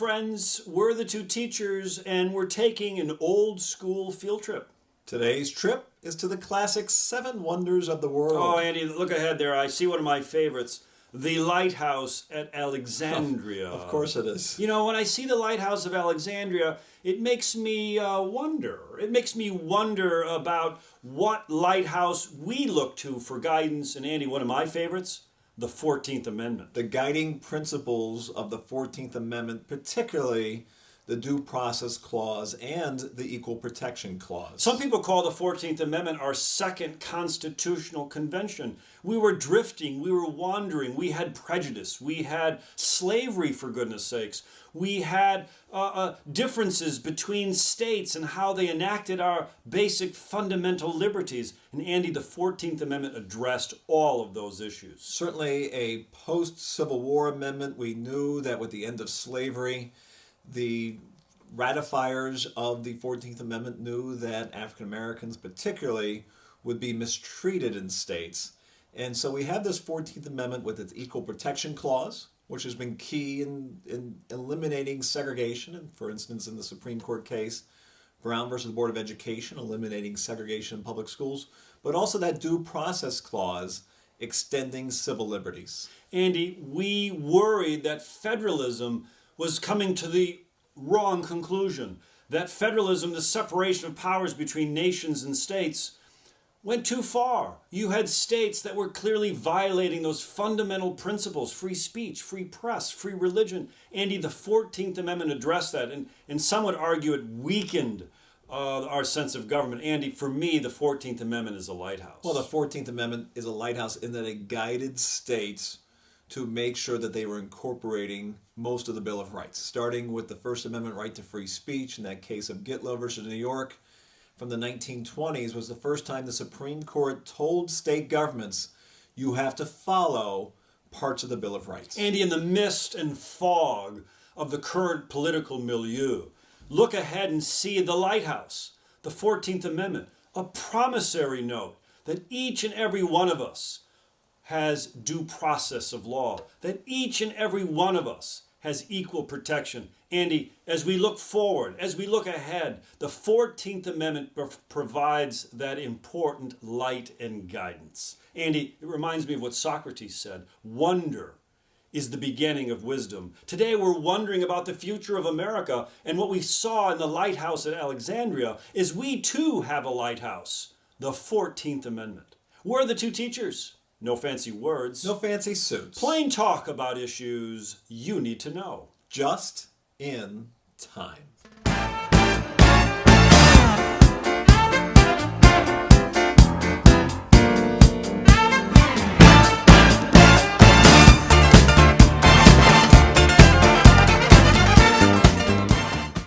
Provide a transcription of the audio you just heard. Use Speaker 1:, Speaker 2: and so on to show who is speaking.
Speaker 1: friends. We're the two teachers, and we're taking an old school field trip.
Speaker 2: Today's trip is to the classic Seven Wonders of the World.
Speaker 1: Oh, Andy, look ahead there. I see one of my favorites, the lighthouse at Alexandria.
Speaker 2: Of course it is.
Speaker 1: You know, when I see the lighthouse of Alexandria, it makes me wonder. It makes me wonder about what lighthouse we look to for guidance. And Andy, one of my favorites, the 14th Amendment.
Speaker 2: The guiding principles of the 14th Amendment, particularly the Due Process Clause and the Equal Protection Clause.
Speaker 1: Some people call the 14th Amendment our second constitutional convention. We were drifting, we were wandering, we had prejudice, we had slavery, for goodness sakes. We had differences between states and how they enacted our basic fundamental liberties. And Andy, the 14th Amendment addressed all of those issues.
Speaker 2: Certainly a post-Civil War amendment. We knew that with the end of slavery, the ratifiers of the 14th Amendment knew that African Americans particularly would be mistreated in states. And so we have this 14th Amendment with its Equal Protection Clause, which has been key in eliminating segregation. And for instance, in the Supreme Court case, Brown versus Board of Education, eliminating segregation in public schools, but also that Due Process Clause extending civil liberties.
Speaker 1: Andy, we worried that federalism was coming to the wrong conclusion. That federalism, the separation of powers between nations and states, went too far. You had states that were clearly violating those fundamental principles, free speech, free press, free religion. Andy, the 14th Amendment addressed that, and some would argue it weakened our sense of government. Andy, for me, the 14th Amendment is a lighthouse.
Speaker 2: Well, the 14th Amendment is a lighthouse in that it guided states to make sure that they were incorporating most of the Bill of Rights, starting with the First Amendment right to free speech. In that case of Gitlow versus New York from the 1920s was the first time the Supreme Court told state governments, you have to follow parts of the Bill of Rights.
Speaker 1: Andy, in the mist and fog of the current political milieu, look ahead and see the lighthouse, the 14th Amendment, a promissory note that each and every one of us has due process of law, that each and every one of us has equal protection. Andy, as we look forward, as we look ahead, the 14th Amendment provides that important light and guidance. Andy, it reminds me of what Socrates said, wonder is the beginning of wisdom. Today we're wondering about the future of America, and what we saw in the lighthouse at Alexandria is we too have a lighthouse, the 14th Amendment. We're the two teachers. No fancy words.
Speaker 2: No fancy suits.
Speaker 1: Plain talk about issues you need to know.
Speaker 2: Just in time.